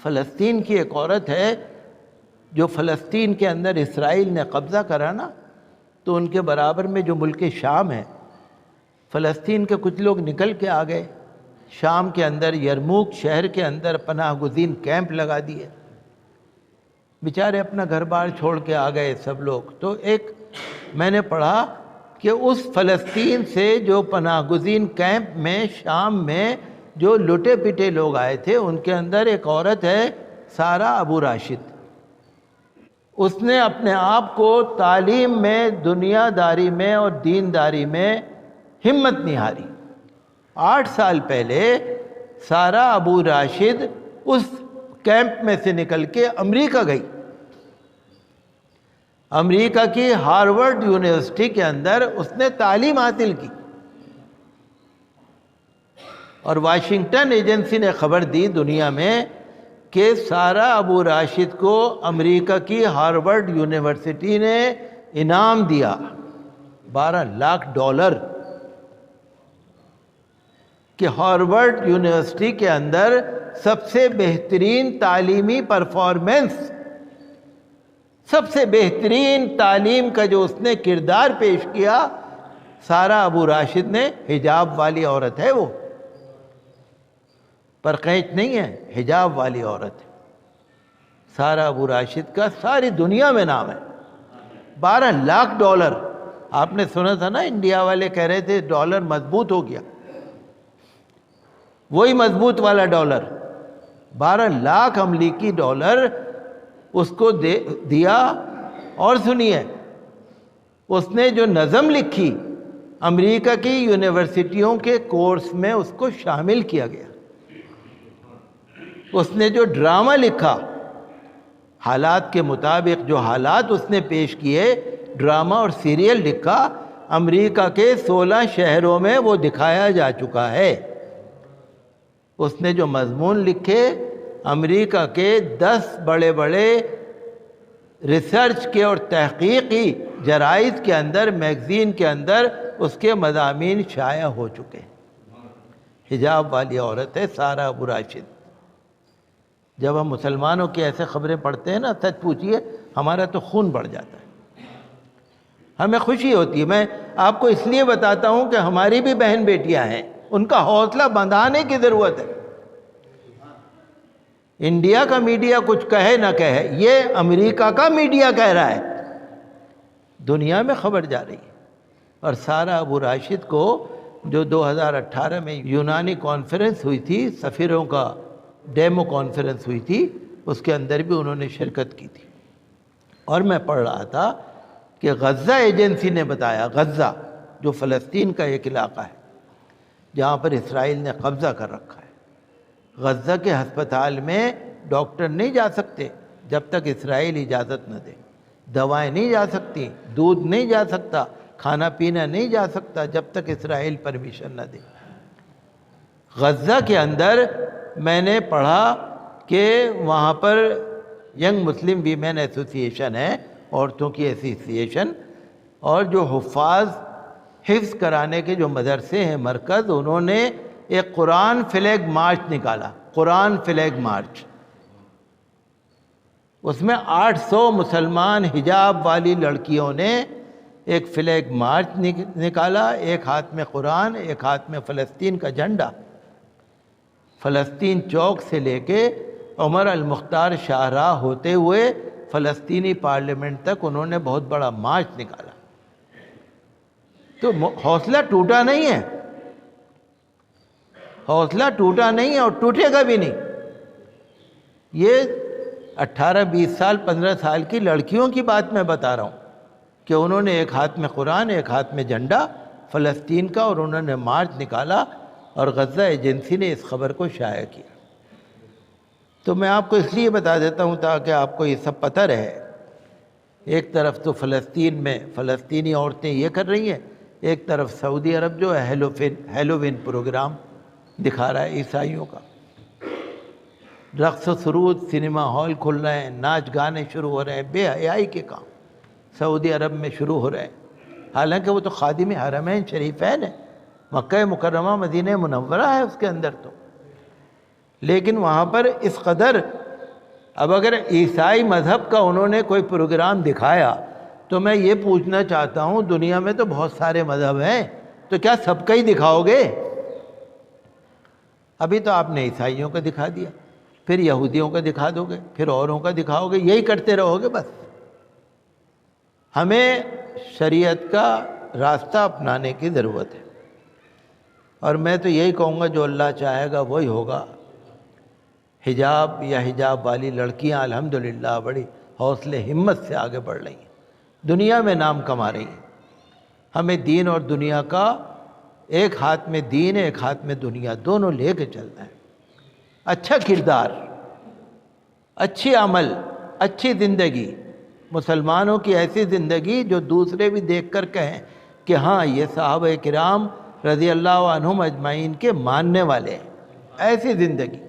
فلسطین کی ایک عورت ہے جو فلسطین کے اندر اسرائیل نے قبضہ کرا نا، تو ان کے برابر میں جو ملک شام ہے، فلسطین کے کچھ لوگ نکل کے آ گئے، شام کے اندر یرموک شہر کے اندر پناہ گزین کیمپ لگا دیے، بیچارے اپنا گھر بار چھوڑ کے آ گئے سب لوگ۔ تو ایک میں نے پڑھا کہ اس فلسطین سے جو پناہ گزین کیمپ میں شام میں جو لٹے پٹے لوگ آئے تھے، ان کے اندر ایک عورت ہے سارہ ابو راشد۔ اس نے اپنے آپ کو تعلیم میں، دنیا داری میں اور دینداری میں ہمت نہیں ہاری۔ 8 سال پہلے سارہ ابو راشد اس کیمپ میں سے نکل کے امریکہ گئی، امریکہ کی ہارورڈ یونیورسٹی کے اندر اس نے تعلیم حاصل کی، اور واشنگٹن ایجنسی نے خبر دی دنیا میں کہ سارہ ابو راشد کو امریکہ کی ہارورڈ یونیورسٹی نے انعام دیا $12 لاکھ، کہ ہارورڈ یونیورسٹی کے اندر سب سے بہترین تعلیمی پرفارمنس، سب سے بہترین تعلیم کا جو اس نے کردار پیش کیا، سارہ ابو راشد نے، حجاب والی عورت ہے وہ، پر قینچ نہیں ہے، حجاب والی عورت ہے۔ سارہ ابو راشد کا ساری دنیا میں نام ہے۔ $12 لاکھ، آپ نے سنا تھا نا انڈیا والے کہہ رہے تھے ڈالر مضبوط ہو گیا، وہی مضبوط والا ڈالر، $12 لاکھ امریکی ڈالر اس کو دیا۔ اور سنیے، اس نے جو نظم لکھی امریکہ کی یونیورسٹیوں کے کورس میں اس کو شامل کیا گیا۔ اس نے جو ڈرامہ لکھا، حالات کے مطابق جو حالات اس نے پیش کیے، ڈرامہ اور سیریل لکھا، امریکہ کے 16 شہروں میں وہ دکھایا جا چکا ہے۔ اس نے جو مضمون لکھے، امریکہ کے 10 بڑے بڑے ریسرچ کے اور تحقیقی جرائد کے اندر، میگزین کے اندر اس کے مضامین شائع ہو چکے ہیں۔ حجاب والی عورت ہے سارہ ابو راشد۔ جب ہم مسلمانوں کی ایسے خبریں پڑھتے ہیں نا، سچ پوچھیے ہمارا تو خون بڑھ جاتا ہے، ہمیں خوشی ہوتی ہے۔ میں آپ کو اس لیے بتاتا ہوں کہ ہماری بھی بہن بیٹیاں ہیں، ان کا حوصلہ بندھانے کی ضرورت ہے۔ انڈیا کا میڈیا کچھ کہے نہ کہے، یہ امریکہ کا میڈیا کہہ رہا ہے، دنیا میں خبر جا رہی ہے۔ اور سارہ ابو راشد کو جو 2018 میں یونانی کانفرنس ہوئی تھی، سفیروں کا ڈیمو کانفرنس ہوئی تھی، اس کے اندر بھی انہوں نے شرکت کی تھی۔ اور میں پڑھ رہا تھا کہ غزہ ایجنسی نے بتایا، غزہ جو فلسطین کا ایک علاقہ ہے جہاں پر اسرائیل نے قبضہ کر رکھا ہے، غزہ کے ہسپتال میں ڈاکٹر نہیں جا سکتے جب تک اسرائیل اجازت نہ دے، دوائیں نہیں جا سکتی، دودھ نہیں جا سکتا، کھانا پینا نہیں جا سکتا جب تک اسرائیل پرمیشن نہ دے۔ غزہ کے اندر میں نے پڑھا کہ وہاں پر ینگ مسلم ویمن ایسوسی ایشن ہے، عورتوں کی ایسوسی ایشن، اور جو حفظ کرانے کے جو مدرسے ہیں مرکز، انہوں نے ایک قرآن فلیگ مارچ نکالا، قرآن فلیگ مارچ۔ اس میں 800 مسلمان حجاب والی لڑکیوں نے ایک فلیگ مارچ نکالا، ایک ہاتھ میں قرآن، ایک ہاتھ میں فلسطین کا جھنڈا۔ فلسطین چوک سے لے کے عمر المختار شاہراہ ہوتے ہوئے فلسطینی پارلیمنٹ تک انہوں نے بہت بڑا مارچ نکالا۔ تو حوصلہ ٹوٹا نہیں ہے، حوصلہ ٹوٹا نہیں ہے اور ٹوٹے گا بھی نہیں۔ یہ 18 20 سال 15 سال کی لڑکیوں کی بات میں بتا رہا ہوں کہ انہوں نے ایک ہاتھ میں قرآن، ایک ہاتھ میں جھنڈا فلسطین کا، اور انہوں نے مارچ نکالا، اور غزہ ایجنسی نے اس خبر کو شائع کیا۔ تو میں آپ کو اس لیے بتا دیتا ہوں تاکہ آپ کو یہ سب پتہ رہے۔ ایک طرف تو فلسطین میں فلسطینی عورتیں یہ کر رہی ہیں، ایک طرف سعودی عرب جو ہے ہیلووین پروگرام دکھا رہا ہے عیسائیوں کا، رقص و سرود، سنیما ہال کھل رہے ہیں، ناچ گانے شروع ہو رہے ہیں، بے حیائی کے کام سعودی عرب میں شروع ہو رہے ہیں۔ حالانکہ وہ تو خادم حرمین شریفین ہے، مکہ مکرمہ مدینہ منورہ ہے اس کے اندر تو، لیکن وہاں پر اس قدر اب اگر عیسائی مذہب کا انہوں نے کوئی پروگرام دکھایا تو میں یہ پوچھنا چاہتا ہوں، دنیا میں تو بہت سارے مذہب ہیں، تو کیا سب کا ہی دکھاؤ گے؟ ابھی تو آپ نے عیسائیوں کا دکھا دیا، پھر یہودیوں کا دکھا دو گے، پھر اوروں کا دکھاؤ گے، یہی کرتے رہو گے بس۔ ہمیں شریعت کا راستہ اپنانے کی ضرورت ہے، اور میں تو یہی کہوں گا جو اللہ چاہے گا وہی ہوگا۔ حجاب یا حجاب والی لڑکیاں الحمدللہ بڑی حوصلے ہمت سے آگے بڑھ رہی ہیں، دنیا میں نام کما رہی ہیں۔ ہمیں دین اور دنیا کا، ایک ہاتھ میں دین ہے ایک ہاتھ میں دنیا، دونوں لے کے چلنا ہے۔ اچھا کردار، اچھی عمل، اچھی زندگی، مسلمانوں کی ایسی زندگی جو دوسرے بھی دیکھ کر کہیں کہ ہاں یہ صحابہ کرام رضی اللہ عنہم اجمعین کے ماننے والے ہیں، ایسی زندگی۔